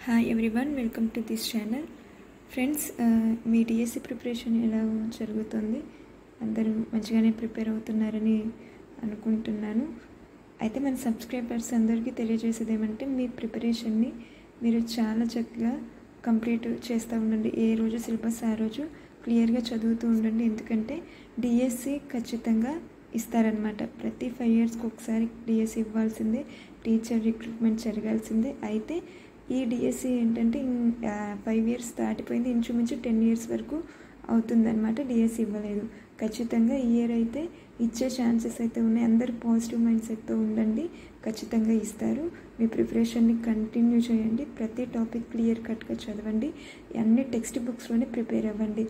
Hi everyone, welcome to this channel. Friends, me DSC preparation ఎలా జరుగుతుంది? అందరూ మంచిగానే ప్రిపేర్ అవుతున్నారని అనుకుంటున్నాను. అయితే మన సబ్స్క్రైబర్స్ అందరికీ తెలియజేసేది ఏమంటే, మీ ప్రిపరేషన్ని మీరు చాలా చక్కగా కంప్లీట్ చేస్తూ ఉండండి. ఏ రోజు సిలబస్ ఆ రోజు క్లియర్గా చదువుతూ ఉండండి. ఎందుకంటే డిఎస్సి ఖచ్చితంగా ఇస్తారనమాట. ప్రతి 5 yearsకి ఒకసారి డిఎస్సి ఇవ్వాల్సిందే, టీచర్ రిక్రూట్మెంట్ జరగాల్సిందే. అయితే ఈ డిఎస్సి ఏంటంటే 5 years దాటిపోయింది, ఇంచుమించు 10 years వరకు అవుతుందన్నమాట. డిఎస్సి ఇవ్వలేదు. ఖచ్చితంగా ఈ ఇయర్ అయితే ఇచ్చే ఛాన్సెస్ అయితే ఉన్నాయి. అందరూ పాజిటివ్ మైండ్ సెట్తో ఉండండి, ఖచ్చితంగా ఇస్తారు. మీ ప్రిపరేషన్ని కంటిన్యూ చేయండి. ప్రతి టాపిక్ క్లియర్ కట్గా చదవండి. అన్ని టెక్స్ట్ బుక్స్లోనే ప్రిపేర్ అవ్వండి.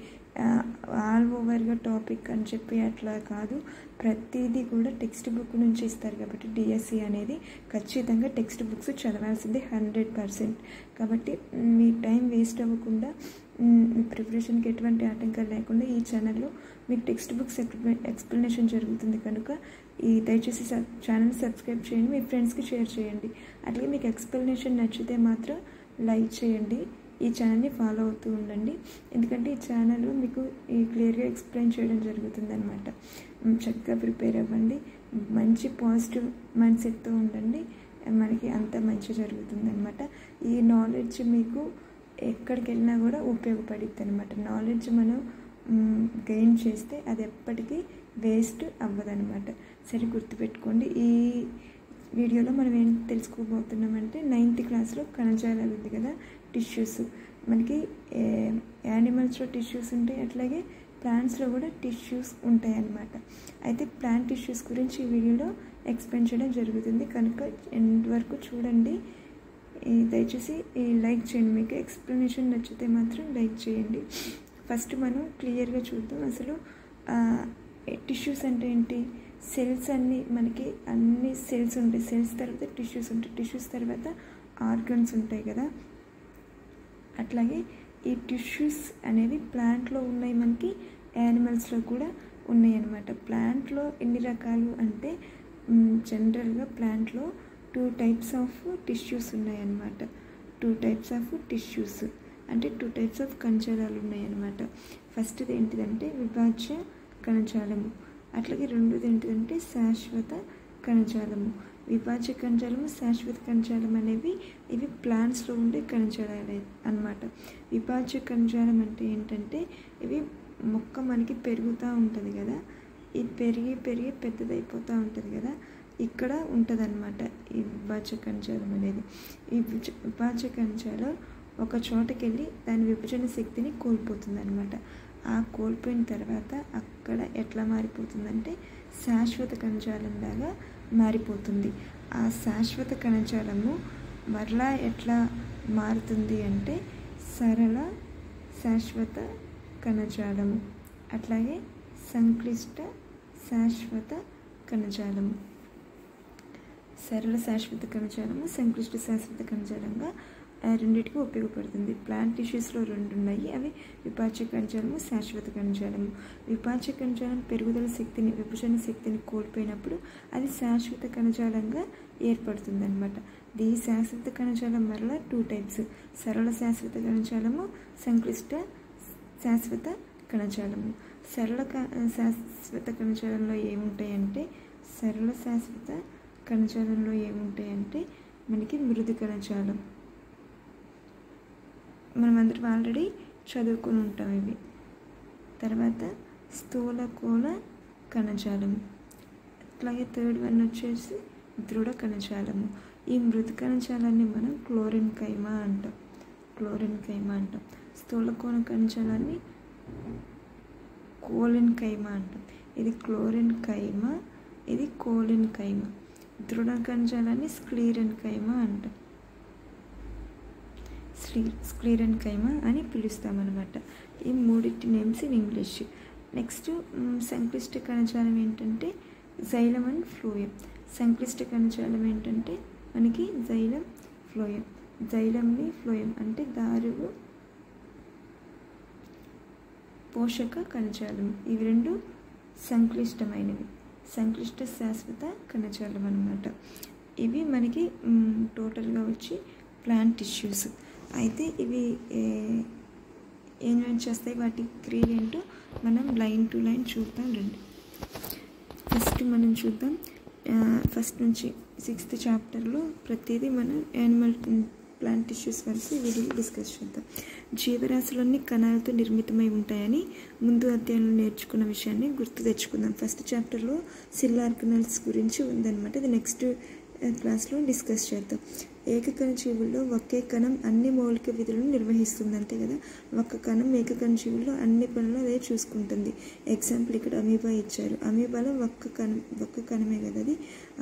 ఆల్ ఓవర్గా టాపిక్ అని చెప్పి అట్లా కాదు, ప్రతిదీ కూడా టెక్స్ట్ బుక్ నుంచి ఇస్తారు. కాబట్టి డిఎస్సి అనేది ఖచ్చితంగా టెక్స్ట్ బుక్స్ చదవాల్సిందే 100%. కాబట్టి మీ టైం వేస్ట్ అవ్వకుండా, మీ ప్రిపరేషన్కి ఎటువంటి ఆటంకాలు లేకుండా ఈ ఛానల్లో మీకు టెక్స్ట్ బుక్స్ ఎక్స్ప్లెనేషన్ జరుగుతుంది. కనుక దయచేసి ఛానల్ సబ్స్క్రైబ్ చేయండి, మీ ఫ్రెండ్స్కి షేర్ చేయండి. అట్లాగే మీకు ఎక్స్ప్లెనేషన్ నచ్చితే మాత్రం లైక్ చేయండి. ఈ ఛానల్ని ఫాలో అవుతూ ఉండండి, ఎందుకంటే ఈ ఛానల్ మీకు క్లియర్గా ఎక్స్ప్లెయిన్ చేయడం జరుగుతుంది అనమాట. చక్కగా ప్రిపేర్ అవ్వండి, మంచి పాజిటివ్ మైండ్ సెట్తో ఉండండి, మనకి అంత మంచి జరుగుతుంది అనమాట. ఈ నాలెడ్జ్ మీకు ఎక్కడికి వెళ్ళినా కూడా ఉపయోగపడుతుంది అనమాట. నాలెడ్జ్ మనం గెయిన్ చేస్తే అది ఎప్పటికీ వేస్ట్ అవ్వదనమాట. సరే, గుర్తుపెట్టుకోండి. ఈ వీడియోలో మనం ఏం తెలుసుకోబోతున్నామంటే, 9th క్లాస్లో కణజాలాలు ఉంది కదా, టిష్యూస్. మనకి యానిమల్స్లో టిష్యూస్ ఉంటాయి, అట్లాగే ప్లాంట్స్లో కూడా టిష్యూస్ ఉంటాయి అన్నమాట. అయితే ప్లాంట్ టిష్యూస్ గురించి ఈ వీడియోలో ఎక్స్ప్లెయిన్ చేయడం జరుగుతుంది. కనుక ఎండ్ వరకు చూడండి. దయచేసి లైక్ చేయండి. మీకు ఎక్స్ప్లెనేషన్ నచ్చితే మాత్రం లైక్ చేయండి. ఫస్ట్ మనం క్లియర్గా చూద్దాం. అసలు టిష్యూస్ అంటే ఏంటి? సెల్స్ మనకి అన్ని సెల్స్ ఉంటాయి. సెల్స్ తర్వాత టిష్యూస్ ఉంటాయి. టిష్యూస్ తర్వాత ఆర్గన్స్ ఉంటాయి కదా. అట్లాగే ఈ టిష్యూస్ అనేవి ప్లాంట్లో ఉన్నాయి, మనకి యానిమల్స్లో కూడా ఉన్నాయి అన్నమాట. ప్లాంట్లో ఎన్ని రకాలు అంటే, జనరల్గా ప్లాంట్లో 2 types ఆఫ్ టిష్యూస్ ఉన్నాయన్నమాట. 2 types ఆఫ్ టిష్యూస్ అంటే 2 types ఆఫ్ కణజాలాలు ఉన్నాయన్నమాట. ఫస్ట్ది ఏంటిదంటే విభాజ్య కణజాలము, అట్లాగే రెండోది ఏంటిదంటే శాశ్వత కణజాలము. విభాజ్య కణజాలము, శాశ్వత కణజాలం అనేవి ఇవి ప్లాంట్స్లో ఉండే కణజాలాలు అన్నమాట. విభాజ్య కణజాలం అంటే ఏంటంటే, ఇవి మొక్క మనకి పెరుగుతూ ఉంటుంది కదా, ఇది పెరిగి పెద్దదైపోతూ ఉంటుంది కదా, ఇక్కడ ఉంటుంది అన్నమాట ఈ విభాజ్య కణజాలం అనేది. ఈ విభాజ్య కణజాలం ఒక చోటకి వెళ్ళి దాని విభజన శక్తిని కోల్పోతుంది అనమాట. ఆ కోల్పోయిన తర్వాత అక్కడ ఎట్లా మారిపోతుందంటే శాశ్వత కణజాలంలాగా మారిపోతుంది. ఆ శాశ్వత కణజాలము మరలా ఎట్లా మారుతుంది అంటే సరళ శాశ్వత కణజాలము, అట్లాగే సంక్లిష్ట శాశ్వత కణజాలము. సరళ శాశ్వత కణజాలము, సంక్లిష్ట శాశ్వత కణజాలంగా రెండింటికి ఉపయోగపడుతుంది. ప్లాంట్ టిష్యూస్లో 2 ఉన్నాయి, అవి విభాజ్య కణజాలము, శాశ్వత కణజాలము. విభాజ్య కణజాలం పెరుగుదల శక్తిని, విభజన శక్తిని కోల్పోయినప్పుడు అది శాశ్వత కణజాలంగా ఏర్పడుతుంది అనమాట. ఈ శాశ్వత కణజాలం మరలా 2 types: సరళ శాశ్వత కణజాలము, సంక్లిష్ట శాశ్వత కణజాలము. సరళ శాశ్వత కణజాలంలో ఏముంటాయంటే, సరళ శాశ్వత కణజాలంలో ఏముంటాయంటే మనకి మృదు కణజాలం, మనమందరం ఆల్రెడీ చదువుకుని ఉంటాం ఇవి. తర్వాత స్థూలకోణ కణజాలము, అట్లాగే 3rd one వచ్చేసి దృఢ కణజాలము. ఈ మృదు కణజాలాన్ని మనం క్లోరిన్ కైమా అంటాం. స్థూలకోణ కణజాలాన్ని కోలిన్ కైమా అంటాం. ఇది క్లోరిన్ కైమా, ఇది కోలిన్ కైమా. దృఢ కణజాలాన్ని స్క్లీరన్ కైమా అంటాం. స్క్లీరన్ కైమా అని పిలుస్తామన్నమాట. ఈ 3 నేమ్స్ ఇన్ ఇంగ్లీష్. నెక్స్ట్ సంక్లిష్ట కణజాలం ఏంటంటే జైలం అండ్ ఫ్లోయం. సంక్లిష్ట కణజాలం ఏంటంటే మనకి జైలం, ఫ్లోయం. జైలంని ఫ్లోయం అంటే దారువు పోషక కణజాలం. ఇవి 2 సంక్లిష్టమైనవి, సంక్లిష్ట శాశ్వత కణజాలం అన్నమాట. ఇవి మనకి టోటల్గా వచ్చి ప్లాంట్ టిష్యూస్. అయితే ఇవి ఏం చేస్తాయి, వాటి క్రియ ఏంటో మనం లైన్ టు లైన్ చూద్దాం రండి. ఫస్ట్ మనం చూద్దాం, ఫస్ట్ నుంచి 6th చాప్టర్లో ప్రతిదీ మనం యానిమల్ ప్లాంట్ టిష్యూస్ వరకు వీడియో డిస్కస్ చేద్దాం. జీవరాశులన్నీ కణాలతో నిర్మితమై ఉంటాయని ముందు అధ్యాయంలో నేర్చుకున్న విషయాన్ని గుర్తు తెచ్చుకుందాం. ఫస్ట్ చాప్టర్లో సెల్ ఆర్గనల్స్ గురించి ఉందన్నమాట. ఇది నెక్స్ట్ క్లాస్లో డిస్కస్ చేద్దాం. ఏకకణ జీవుల్లో ఒకే కణం అన్ని మౌలిక విధులను నిర్వహిస్తుంది, అంతే కదా. ఒక కణం ఏకకణ జీవుల్లో అన్ని పనులు అదే చూసుకుంటుంది. ఎగ్జాంపుల్ ఇక్కడ అమీబా ఇచ్చారు. అమీబాలో ఒక్క కణమే కదా అది,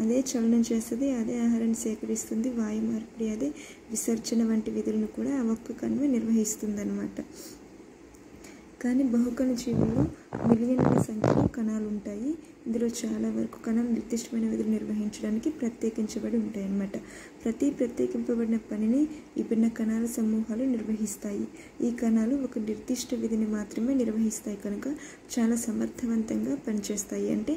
అదే చలనం చేస్తుంది, అదే ఆహారాన్ని సేకరిస్తుంది, వాయు మార్పిడి, అదే విసర్జన వంటి విధులను కూడా ఆ ఒక్క కణమే నిర్వహిస్తుంది అన్నమాట. కానీ బహుకణ జీవుల్లో మిలియన్ల సంఖ్యలో కణాలు ఉంటాయి. ఇందులో చాలా వరకు కణాలు నిర్దిష్టమైన విధులు నిర్వహించడానికి ప్రత్యేకించబడి ఉంటాయి అన్నమాట. ప్రతి ప్రత్యేకింపబడిన పనిని విభిన్న కణాల సమూహాలు నిర్వహిస్తాయి. ఈ కణాలు ఒక నిర్దిష్ట విధిని మాత్రమే నిర్వహిస్తాయి కనుక చాలా సమర్థవంతంగా పనిచేస్తాయి. అంటే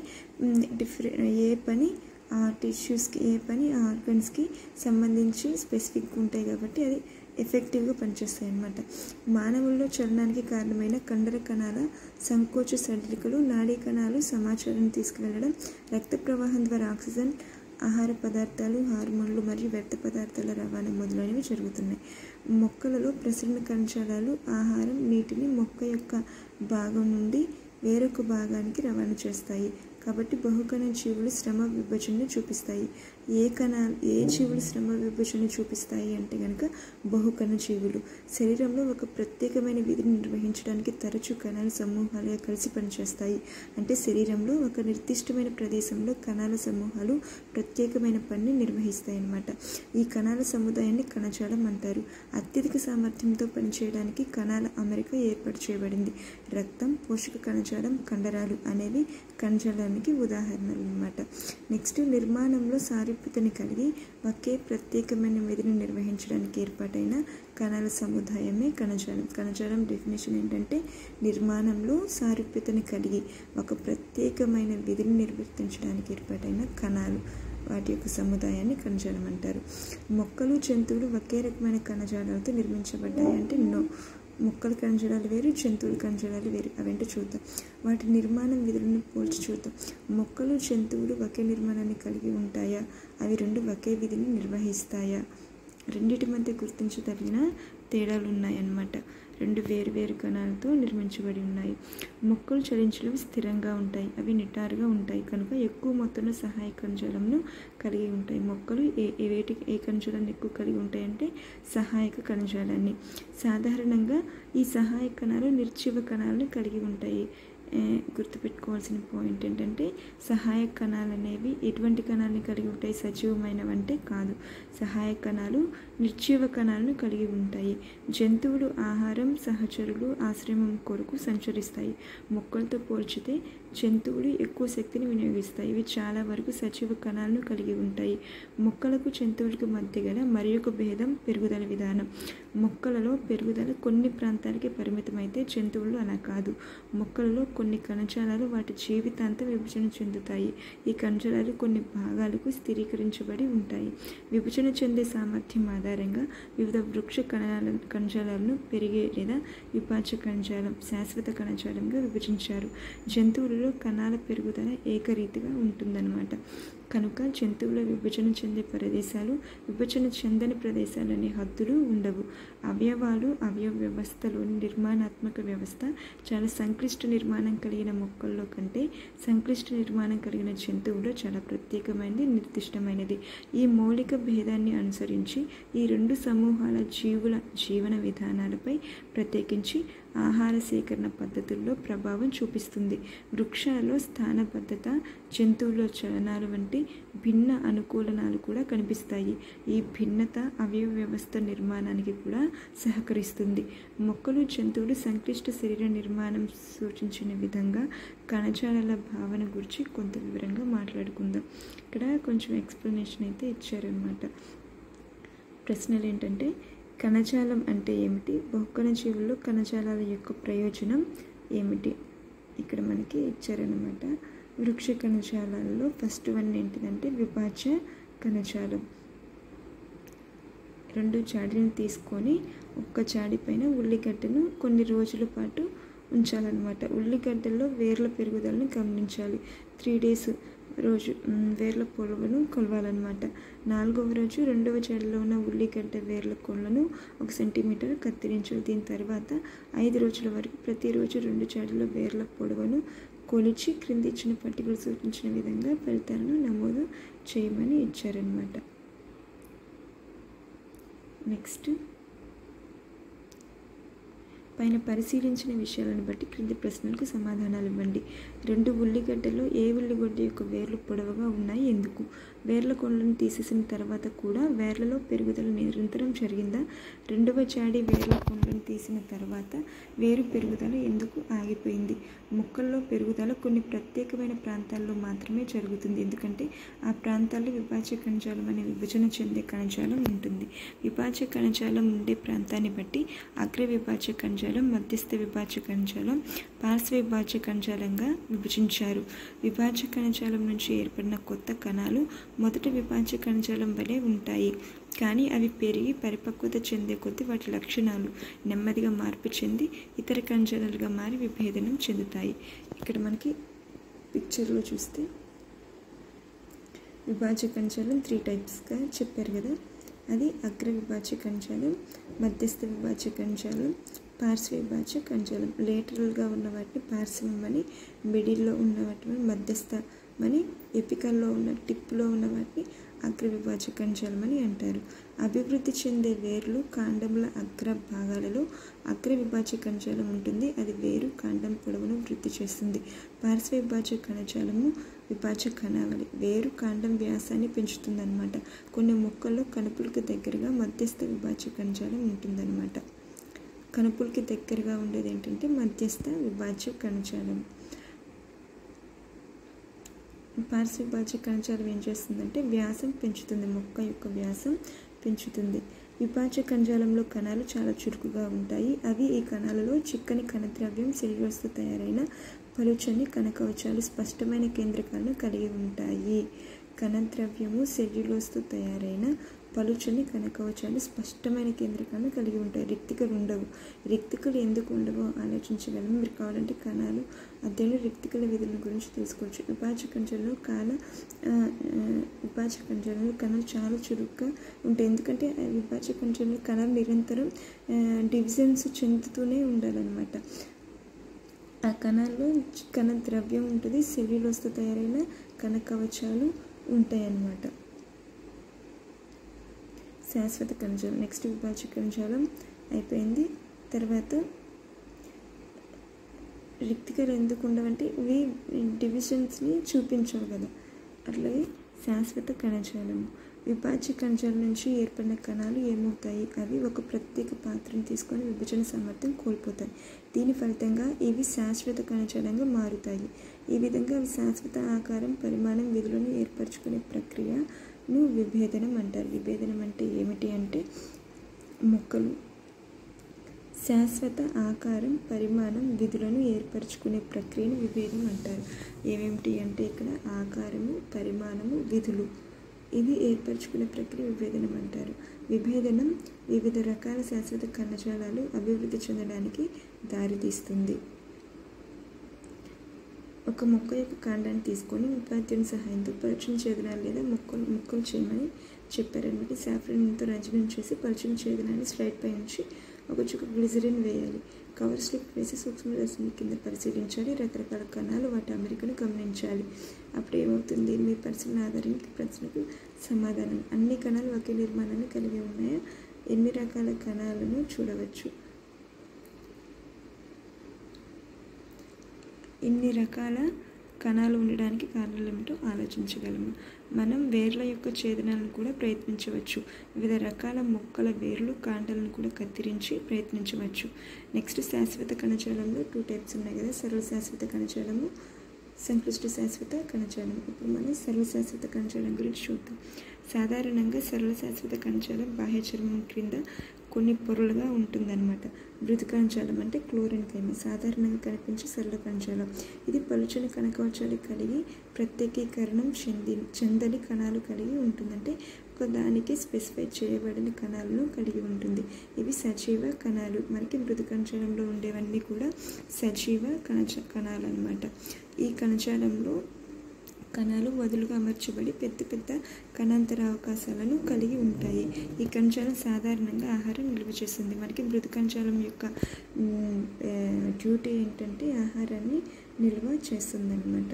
ఏ పని ఆ టిష్యూస్కి, ఏ పని ఆ ఆర్గన్స్కి సంబంధించి స్పెసిఫిక్గా ఉంటాయి కాబట్టి అది ఎఫెక్టివ్గా పనిచేస్తాయి అన్నమాట. మానవుల్లో చలనానికి కారణమైన కండర కణాల సంకోచ సడలికలు, నాడీ కణాలు సమాచారాన్ని తీసుకువెళ్ళడం, రక్త ప్రవాహం ద్వారా ఆక్సిజన్, ఆహార పదార్థాలు, హార్మోన్లు మరియు వ్యర్థ పదార్థాల రవాణా మొదలైనవి జరుగుతున్నాయి. మొక్కలలో ప్రసరణ కణజాలాలు ఆహారం, నీటిని మొక్క యొక్క భాగం నుండి వేరొక భాగానికి రవాణా చేస్తాయి. కాబట్టి బహుకణ జీవులు శ్రమ విభజనను చూపిస్తాయి. ఏ జీవులు శ్రమ విభజన చూపిస్తాయి అంటే కనుక బహుకణ జీవులు. శరీరంలో ఒక ప్రత్యేకమైన విధిని నిర్వహించడానికి తరచూ కణాల సమూహాలుగా కలిసి పనిచేస్తాయి. అంటే శరీరంలో ఒక నిర్దిష్టమైన ప్రదేశంలో కణాల సమూహాలు ప్రత్యేకమైన పనిని నిర్వహిస్తాయి అన్నమాట. ఈ కణాల సముదాయాన్ని కణజాలం అంటారు. అత్యధిక సామర్థ్యంతో పనిచేయడానికి కణాల అమరిక ఏర్పాటు చేయబడింది. రక్తం, పోషక కణజాలం, కండరాలు అనేవి కణజాలానికి ఉదాహరణలు అన్నమాట. నెక్స్ట్, నిర్మాణంలో సారూప్యతని కలిగి ఒకే ప్రత్యేకమైన విధిని నిర్వహించడానికి ఏర్పాటైన కణాల సముదాయమే కణజాలం. కణజాలం డెఫినేషన్ ఏంటంటే నిర్మాణంలో సారూప్యతని కలిగి ఒక ప్రత్యేకమైన విధిని నిర్వర్తించడానికి ఏర్పాటైన కణాలు, వాటి యొక్క సముదాయాన్ని కణజాలం అంటారు. మొక్కలు, జంతువులు ఒకే రకమైన కణజాలాలతో నిర్మించబడ్డాయి అంటే నో. మొక్కల కణజాలాలు వేరు, జంతువుల కణజాలాలు వేరు. అవేంటో చూద్దాం. వాటి నిర్మాణం విధులను పోల్చి చూద్దాం. మొక్కలు, జంతువులు ఒకే నిర్మాణాన్ని కలిగి ఉంటాయా? అవి రెండు ఒకే విధిని నిర్వహిస్తాయా? రెండింటి మధ్య గుర్తించదగిన తేడాలు ఉన్నాయన్నమాట. రెండు వేరు కణాలతో నిర్మించబడి ఉన్నాయి. మొక్కలు చలించడం స్థిరంగా ఉంటాయి, అవి నిటారుగా ఉంటాయి కనుక ఎక్కువ మొత్తంలో సహాయక కణజాలంను కలిగి ఉంటాయి. మొక్కలు ఏ కణజాలాన్ని ఎక్కువ కలిగి ఉంటాయంటే సహాయక కణజాలాన్ని. సాధారణంగా ఈ సహాయక కణాలు నిర్జీవ కణాలను కలిగి ఉంటాయి. గుర్తుపెట్టుకోవాల్సిన పాయింట్ ఏంటంటే సహాయక కణాలు అనేవి ఎటువంటి కణాలను కలిగి ఉంటాయి? సజీవమైనవంటే కాదు. సహాయక కణాలు నిర్జీవ కణాలను కలిగి ఉంటాయి. జంతువులు ఆహారం, సహచరులు, ఆశ్రయం కొరకు సంచరిస్తాయి. మొక్కలతో పోల్చితే జంతువులు ఎక్కువ శక్తిని వినియోగిస్తాయి. ఇవి చాలా వరకు సజీవ కణాలను కలిగి ఉంటాయి. మొక్కలకు జంతువులకు మధ్య గల మరి ఒక భేదం పెరుగుదల విధానం. మొక్కలలో పెరుగుదల కొన్ని ప్రాంతాలకి పరిమితమైతే జంతువులు అలా కాదు. మొక్కలలో కొన్ని కణజాలాలు వాటి జీవితాంతం విభజన చెందుతాయి. ఈ కణజాలాలు కొన్ని భాగాలకు స్థిరీకరించబడి ఉంటాయి. విభజన చెందే సామర్థ్యం ఆధారంగా వివిధ వృక్ష కణజాలాలను పెరిగే లేదా విభాజ్య కణజాలం, శాశ్వత కణజాలంగా విభజించారు. జంతువులలో కణాల పెరుగుదల ఏకరీతిగా ఉంటుందన్నమాట. కనుక జంతువుల విభజన చెందే ప్రదేశాలు, విభజన చెందని ప్రదేశాలు అనే హద్దులు ఉండవు. అవయవ వ్యవస్థలోని నిర్మాణాత్మక వ్యవస్థ చాలా సంక్లిష్ట నిర్మాణం కలిగిన మొక్కల్లో కంటే సంక్లిష్ట నిర్మాణం కలిగిన జంతువుల్లో చాలా ప్రత్యేకమైనది, నిర్దిష్టమైనది. ఈ మౌలిక భేదాన్ని అనుసరించి ఈ రెండు సమూహాల జీవుల జీవన విధానాలపై, ప్రత్యేకించి ఆహార సేకరణ పద్ధతుల్లో ప్రభావం చూపిస్తుంది. వృక్షాలలో స్థానబద్ధత, జంతువుల్లో చలనాలు వంటి భిన్న అనుకూలనాలు కూడా కనిపిస్తాయి. ఈ భిన్నత అవయవ వ్యవస్థ నిర్మాణానికి కూడా సహకరిస్తుంది. మొక్కలు, జంతువులు సంక్లిష్ట శరీర నిర్మాణం సూచించిన విధంగా కణజాలాల భావన గురించి కొంత వివరంగా మాట్లాడుకుందాం. ఇక్కడ కొంచెం ఎక్స్ప్లెనేషన్ అయితే ఇచ్చారనమాట. ప్రశ్నలు ఏంటంటే కణజాలం అంటే ఏమిటి? బహుకణ జీవుల్లో కణజాలాల యొక్క ప్రయోజనం ఏమిటి? ఇక్కడ మనకి ఇచ్చారనమాట. వృక్ష కణజాలాలలో ఫస్ట్ వన్ ఏంటిదంటే విభాజ్య కణజాలం. 2 చాడీలను తీసుకొని ఒక్క చాడీ పైన ఉల్లిగడ్డను కొన్ని రోజుల పాటు ఉంచాలన్నమాట. ఉల్లిగడ్డల్లో వేర్ల పెరుగుదలను గమనించాలి. 3 days రోజు వేర్ల పొడవును కొలవాలన్నమాట. 4వ రోజు 2వ చాడీలో ఉన్న ఉల్లిగడ్డ వేర్ల కొలను 1 సెంటీమీటర్ కత్తిరించాలి. దీని తర్వాత 5 రోజుల వరకు ప్రతిరోజు 2 చాడీల వేర్ల పొడవును కొలిచి క్రింది ఇచ్చిన పట్టికలు సూచించిన విధంగా ఫలితాలను నమోదు చేయమని ఇచ్చారన్నమాట. నెక్స్ట్, పైన పరిశీలించిన విషయాలను బట్టి క్రింది ప్రశ్నలకు సమాధానాలు ఇవ్వండి. 2 ఉల్లిగడ్డల్లో ఏ ఉల్లిగడ్డ యొక్క వేర్లు పొడవుగా ఉన్నాయి, ఎందుకు? వేర్ల కొనలను తీసేసిన తర్వాత కూడా వేర్లలో పెరుగుదల నిరంతరం జరిగిందా? 2వ చాడీ వేర్ల కొనలను తీసిన తర్వాత వేరు పెరుగుదల ఎందుకు ఆగిపోయింది? మొక్కల్లో పెరుగుదల కొన్ని ప్రత్యేకమైన ప్రాంతాల్లో మాత్రమే జరుగుతుంది, ఎందుకంటే ఆ ప్రాంతాల్లో విభాజ్య కణజాలం అనే విభజన చెందే కణజాలం ఉంటుంది. విభాజ్య కణజాలం ఉండే ప్రాంతాన్ని బట్టి అగ్ర విభాజ్య కణజాలం, మధ్యస్థ విభాజ్య కణజాలం, పార్శ్వ విభాజ్య కణజాలంగా విభజించారు. విభాజ్య కణజాలం నుంచి ఏర్పడిన కొత్త కణాలు మొదటి విభాజ్య కణజాలం వలె ఉంటాయి, కానీ అవి పెరిగి పరిపక్వత చెందే కొద్దీ వాటి లక్షణాలు నెమ్మదిగా మార్పు చెంది ఇతర కణజాలాలుగా మారి విభేదనం చెందుతాయి. ఇక్కడ మనకి పిక్చర్లో చూస్తే విభాజ్య కణజాలం 3 typesగా చెప్పారు కదా. అది అగ్ర విభాజ్య కణజాలం, మధ్యస్థ విభాజ్య కణజాలం, పార్శ్వ విభాజ్య కణజాలం. లేటరల్గా ఉన్న వాటిని పార్శ్వం అని, మిడిల్లో ఉన్న వాటిని మధ్యస్థమని, ఎపికల్లో ఉన్న టిప్లో ఉన్న వాటిని అగ్ర విభాజ్య కణజాలం అని అంటారు. అభివృద్ధి చెందే వేర్లు కాండంల అగ్ర భాగాలలో అగ్ర విభాజ్య కణజాలం ఉంటుంది. అది వేరు కాండం పొడవును వృద్ధి చేస్తుంది. పార్శ్వ విభాజ్య కణజాలము విభాజ్య కణావళి వేరు కాండం వ్యాసాన్ని పెంచుతుందన్నమాట. కొన్ని మొక్కల్లో కణుపులకు దగ్గరగా మధ్యస్థ విభాజ్య కణజాలం ఉంటుందన్నమాట. కణుపులకి దగ్గరగా ఉండేది ఏంటంటే మధ్యస్థ విభాజ్య కణజాలం. పార్శ్వ విభాజ్య కణజాలం ఏం చేస్తుందంటే వ్యాసం పెంచుతుంది, మొక్క యొక్క వ్యాసం పెంచుతుంది. విభాజ్య కణజాలంలో కణాలు చాలా చురుకుగా ఉంటాయి. అవి ఈ కణాలలో చిక్కని కణద్రవ్యం, సెల్యులోస్తో తయారైన పలుచని కణకవచాలు, స్పష్టమైన కేంద్రకాలను కలిగి ఉంటాయి. కణద్రవ్యము, సెల్యులోస్తో తయారైన పలుచని కణకవచాలు స్పష్టమైన కేంద్రకాలను కలిగి ఉంటాయి. రిక్తికలు ఉండవు. రిక్తికలు ఎందుకు ఉండవో ఆలోచించగలము. మీరు కావాలంటే కణాలు అధ్యయనం రిక్తికల విధుల గురించి తెలుసుకోవచ్చు. విభాజ్య కణజాలంలో కణాలు చాలా చురుగ్గా ఉంటాయి, ఎందుకంటే విభాజ్య కణజాలంలో కణాలు నిరంతరం డివిజన్స్ చెందుతూనే ఉండాలన్నమాట. ఆ కణాల్లో కణద్రవ్యం ఉంటుంది, సెల్యులోస్తో తయారైన కణకవచాలు ఉంటాయన్నమాట. శాశ్వత కణజాలం. నెక్స్ట్ విభాజ్య కణజాలం అయిపోయింది. తర్వాత రిక్తికలు ఎందుకు ఉండవంటే ఇవి డివిజన్స్ని చూపించవు కదా. అట్లాగే శాశ్వత కణజాలం. విభాజ్య కణజాలం నుంచి ఏర్పడిన కణాలు ఏమవుతాయి? అవి ఒక ప్రత్యేక పాత్రను తీసుకొని విభజన సామర్థ్యం కోల్పోతాయి. దీని ఫలితంగా ఇవి శాశ్వత కణజాలంగా మారుతాయి. ఈ విధంగా అవి శాశ్వత ఆకారం, పరిమాణం, విధులను ఏర్పరచుకునే ప్రక్రియను విభేదనం అంటారు. విభేదనం అంటే ఏమిటి అంటే మొక్కలు శాశ్వత ఆకారం, పరిమాణం, విధులను ఏర్పరచుకునే ప్రక్రియను విభేదం అంటారు. ఏమేమిటి అంటే ఇక్కడ ఆకారము, పరిమాణము, విధులు ఇవి ఏర్పరచుకునే ప్రక్రియ విభేదనం అంటారు. విభేదనం వివిధ రకాల శాశ్వత కణజాలాలు అభివృద్ధి చెందడానికి దారితీస్తుంది. ఒక మొక్క యొక్క కాండాన్ని తీసుకొని ఉపాధ్యాయుని సహాయంతో పలుచని ఛేదనాలు లేదా ముక్కలు చేయమని చెప్పారనమాట. సాఫ్రన్తో రంజనం చేసి పలుచని ఛేదనాన్ని స్లైడ్ పై నుంచి ఒక చుక్క గ్లిజరిన్ వేయాలి. కవర్ స్లిప్ వేసి సూక్ష్మదర్శిని కింద పరిశీలించాలి. రకరకాల కణాలు వాటి అమరికను గమనించాలి. అప్పుడు ఏమవుతుంది? మీ పరిశీలన ఆధారంగా ప్రశ్నకు సమాధానం. అన్ని కణాలు ఒకే నిర్మాణాన్ని కలిగి ఉన్నాయా? ఎన్ని రకాల కణాలను చూడవచ్చు? ఇన్ని రకాల కణాలు ఉండడానికి కారణాలు ఏమిటో ఆలోచించగలము. మనం వేర్ల యొక్క ఛేదనాలను కూడా ప్రయత్నించవచ్చు. వివిధ రకాల మొక్కల వేర్లు, కాండాలను కూడా కత్తిరించి ప్రయత్నించవచ్చు. నెక్స్ట్ శాశ్వత కణజాలంలో 2 types ఉన్నాయి కదా, సరళ శాశ్వత కణజాలము, సంక్లిష్ట శాశ్వత కణజాలం. ఇప్పుడు మనం సరళ శాశ్వత కణజాలం గురించి చూద్దాం. సాధారణంగా సరళ శాశ్వత కణజాలం బాహ్య చర్మం క్రింద కొన్ని పొరలుగా ఉంటుందన్నమాట. మృదు కణజాలం అంటే క్లోరెన్కైమ సాధారణంగా కనిపించే సరళ కణజాలం. ఇది పలుచని కణకవచాలు కలిగి ప్రత్యేకీకరణం చెందని కణాలు కలిగి ఉంటుందంటే ఒక్కొక్కదానికి స్పెసిఫై చేయబడిన కణాలను కలిగి ఉంటుంది. ఇవి సజీవ కణాలు. మనకి మృదు కణజాలంలో ఉండేవన్నీ కూడా సజీవ కణాలు అన్నమాట. ఈ కణజాలంలో కణాలు వదులుగా అమర్చబడి పెద్ద పెద్ద కణాంతర అవకాశాలను కలిగి ఉంటాయి. ఈ కణజాలం సాధారణంగా ఆహారం నిల్వ చేస్తుంది. మనకి మృదు కణజాలం యొక్క డ్యూటీ ఏంటంటే ఆహారాన్ని నిల్వ చేస్తుంది అన్నమాట.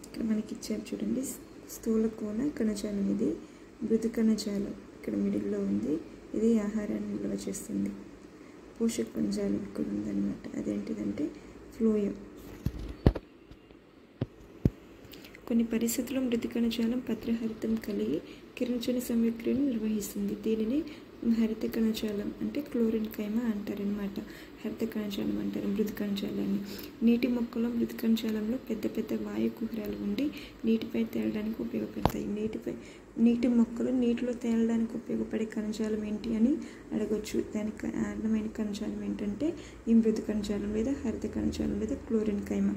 ఇక్కడ మనకి ఇచ్చారు చూడండి, స్థూల కోణ కణజాలం. ఇది మృదు కణజాలం ఇక్కడ మిడిల్లో ఉంది. ఇది ఆహారాన్ని నిల్వ చేస్తుంది. పోషక కణజాలం ఇక్కడ ఉందన్నమాట. అదేంటిదంటే ఫ్లోయం. కొన్ని పరిస్థితుల్లో మృదు కణజాలం పత్రహరితం కలిగి కిరణజన్య సంయుక్రియను నిర్వహిస్తుంది. దీనిని హరిత కణజాలం అంటే క్లోరిన్ కైమ అంటారనమాట. హరిత కణజాలం అంటారు మృదు కణజాలాన్ని. నీటి మొక్కలో మృదు కణజాలంలో పెద్ద పెద్ద వాయు కుహరాలు ఉండి నీటిపై తేలడానికి ఉపయోగపడతాయి. నీటి మొక్కలు నీటిలో తేలడానికి ఉపయోగపడే కణజాలం ఏంటి అని అడగొచ్చు. దానికి కారణమైన కణజాలం ఏంటంటే ఈ మృదు కణజాలం లేదా హరిత కణజాలం లేదా క్లోరిన్ కైమ.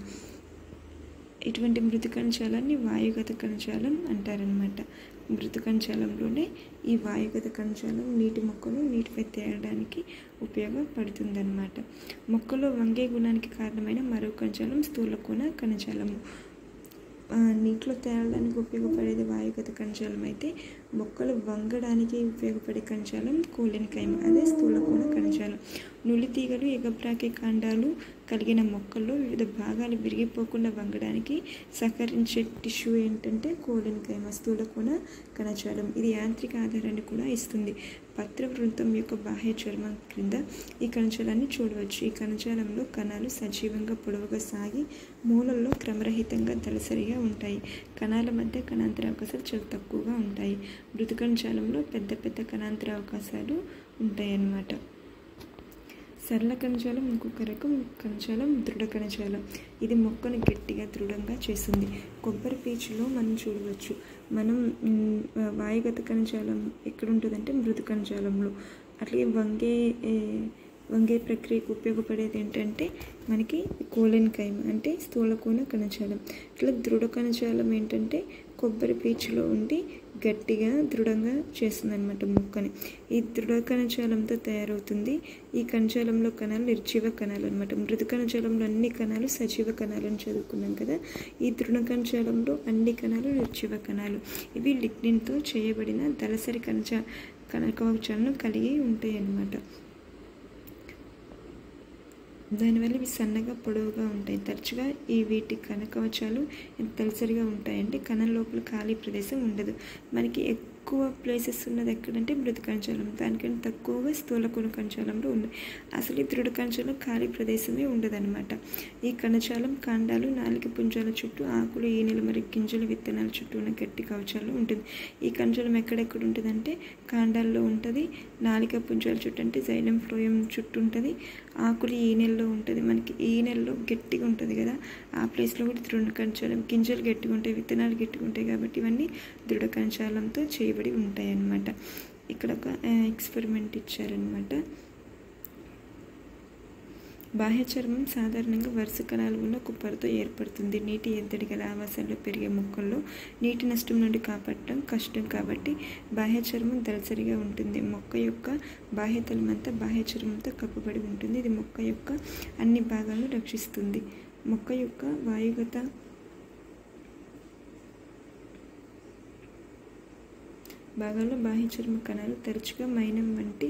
ఇటువంటి మృదు కణజాలాన్ని వాయుగత కణజాలం అంటారనమాట. మృదు కణజాలంలోనే ఈ వాయుగత కణజాలం నీటి మొక్కలు నీటిపై తేలడానికి ఉపయోగపడుతుందన్నమాట. మొక్కలో వంగే గుణానికి కారణమైన మరో కణజాలం స్థూల కోణ కణజాలము. నీటిలో తేలడానికి ఉపయోగపడేది వాయుగత కణజాలం అయితే మొక్కలు వంగడానికి ఉపయోగపడే కణజాలం క్లోరిన్ కైమ, అదే స్థూల కోణ కణజాలం. నులితీగలు ఎగబ్రాకే కాండాలు కలిగిన మొక్కల్లో వివిధ భాగాలు విరిగిపోకుండా వంగడానికి సహకరించే టిష్యూ ఏంటంటే క్లోరిన్ కైమ, స్థూల కోణ కణజాలం. ఇది యాంత్రిక ఆధారాన్ని కూడా ఇస్తుంది. పత్ర వృంతం యొక్క బాహ్య చర్మం క్రింద ఈ కణజాలాన్ని చూడవచ్చు. ఈ కణజాలంలో కణాలు సజీవంగా పొడవుగా సాగి మూలల్లో క్రమరహితంగా దళసరిగా ఉంటాయి. కణాల మధ్య కణాంతర అవకాశాలు చాలా తక్కువగా ఉంటాయి. మృదు కణజాలంలో పెద్ద పెద్ద కణాంతర అవకాశాలు ఉంటాయి అన్నమాట. సరళ కణజాలం ఇంకొక రకం కణజాలం దృఢ కణజాలం. ఇది మొక్కను గట్టిగా దృఢంగా చేస్తుంది. కొబ్బరి పీచులో మనం చూడవచ్చు. మనం వాయుగత కణజాలం ఎక్కడుంటుందంటే మృదు కణజాలంలో. అట్లాగే వంగే ప్రక్రియకు ఉపయోగపడేది ఏంటంటే మనకి క్లోరిన్ కైమ అంటే స్థూల కోణ కణజాలం. ఇట్లా దృఢ కణజాలం ఏంటంటే కొబ్బరి పీచులో ఉండి గట్టిగా దృఢంగా చేస్తుంది అనమాట మొక్కని. ఈ దృఢ కణజాలంతో తయారవుతుంది. ఈ కణజాలంలో కణాలు నిర్జీవ కణాలు అనమాట. మృదు కణజాలంలో అన్ని కణాలు సజీవ కణాలని చదువుకున్నాం కదా. ఈ దృఢ కణజాలంలో అన్ని కణాలు నిర్జీవ కణాలు. ఇవి లిగ్నిన్తో చేయబడిన దళసరి కణకవచాలను కలిగి ఉంటాయి అన్నమాట. దానివల్ల ఇవి సన్నగా పొడవుగా ఉంటాయి. తరచుగా వీటి కణకవచాలు దళసరిగా ఉంటాయంటే కణం లోపల ఖాళీ ప్రదేశం ఉండదు. మనకి ఎక్కువ ప్లేసెస్ ఉన్నది ఎక్కడంటే మృదు కణజాలం, దానికంటే తక్కువగా స్థూల కోణ కణజాలంలో ఉంది. అసలు ఈ దృఢ కణజాలం ఖాళీ ప్రదేశమే ఉండదన్నమాట. ఈ కణజాలం కాండాలు, నాలుక పుంజాల చుట్టూ, ఆకులు, ఈనెలు మరియు గింజలు, విత్తనాల చుట్టూ ఉన్న గట్టి కవచాలు ఉంటుంది. ఈ కణజాలం ఎక్కడెక్కడ ఉంటుందంటే కాండాల్లో ఉంటుంది, నాలుక పుంజాల చుట్టూ అంటే జైలం ఫ్లోయం చుట్టూ ఉంటుంది, ఆకులు ఈనెల్లో ఉంటుంది. మనకి ఈనెల్లో గట్టిగా ఉంటుంది కదా, ఆ ప్లేస్లో కూడా దృఢ కణజాలం. గింజలు గట్టిగా ఉంటాయి, విత్తనాలు గట్టిగా ఉంటాయి కాబట్టి ఇవన్నీ దృఢ కణజాలంతో చేయబడి ఉంటాయి అన్నమాట. ఇక్కడ ఒక ఎక్స్పెరిమెంట్ ఇచ్చారనమాట. బాహ్య చర్మం సాధారణంగా వరుస కణాలు ఉన్న కుప్పలతో ఏర్పడుతుంది. నీటి ఎద్దడి గల ఆవాసాల్లో పెరిగే మొక్కల్లో నీటి నష్టం నుండి కాపాడటం కష్టం కాబట్టి బాహ్య చర్మం దళసరిగా ఉంటుంది. మొక్క యొక్క బాహ్య తలమంతా బాహ్య చర్మంతో కప్పబడి ఉంటుంది. ఇది మొక్క యొక్క అన్ని భాగాలను రక్షిస్తుంది. మొక్క యొక్క వాయుగత భాగాల్లో బాహ్య చర్మ కణాలు తరచుగా మైనం వంటి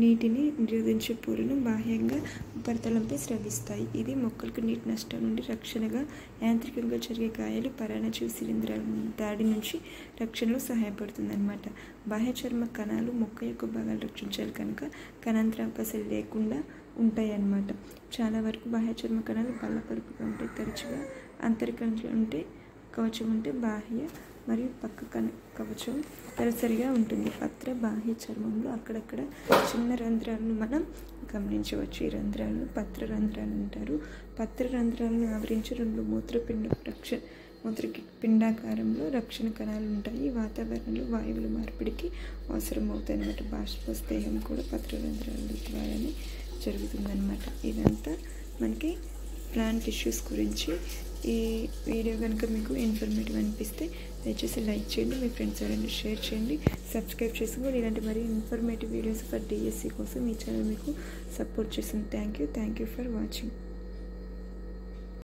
నీటిని నిరోధించే పొరను బాహ్యంగా ఉపరితలంపై స్రవిస్తాయి. ఇది మొక్కలకు నీటి నష్టం నుండి రక్షణగా, యాంత్రికంగా జరిగే గాయాలు, పరాన్నజీవి శిలీంధ్రాల దాడి నుంచి రక్షణలో సహాయపడుతుంది అన్నమాట. బాహ్య చర్మ కణాలు మొక్క యొక్క భాగాలు రక్షించాలి కనుక కణాంతర అవకాశాలు లేకుండా ఉంటాయి అన్నమాట. చాలా వరకు బాహ్య చర్మ కణాలు బల్లపరుపుగా ఉంటాయి. తరచుగా అంతరికంగా ఉంటే కవచం ఉంటే బాహ్య మరియు పక్క కవచం తలసరిగా ఉంటుంది. పత్ర బాహ్య చర్మంలో అక్కడక్కడ చిన్న రంధ్రాలను మనం గమనించవచ్చు. ఈ రంధ్రాలను పత్ర రంధ్రాలు అంటారు. పత్ర రంధ్రాలను ఆవరించి రెండు మూత్రపిండాకారంలో రక్షణ కణాలు ఉంటాయి. వాతావరణంలో వాయువుల మార్పిడికి అవసరం అవుతాయి అన్నమాట. బాష్పస్దేహం కూడా పత్ర రంధ్రాల ద్వారానే జరుగుతుందన్నమాట. ఇదంతా మనకి ప్లాంట్ టిష్యూస్ గురించి ఈ వీడియో కనుక మీకు ఇన్ఫర్మేటివ్ అనిపిస్తే దయచేసి లైక్ చేయండి, మీ ఫ్రెండ్స్ ఎవరైనా షేర్ చేయండి, సబ్స్క్రైబ్ చేసుకోండి. ఇలాంటి మరీ ఇన్ఫర్మేటివ్ వీడియోస్ ఫర్ డిఎస్సి కోసం ఈ ఛానల్ మీకు సపోర్ట్ చేస్తుంది. Thank you for watching.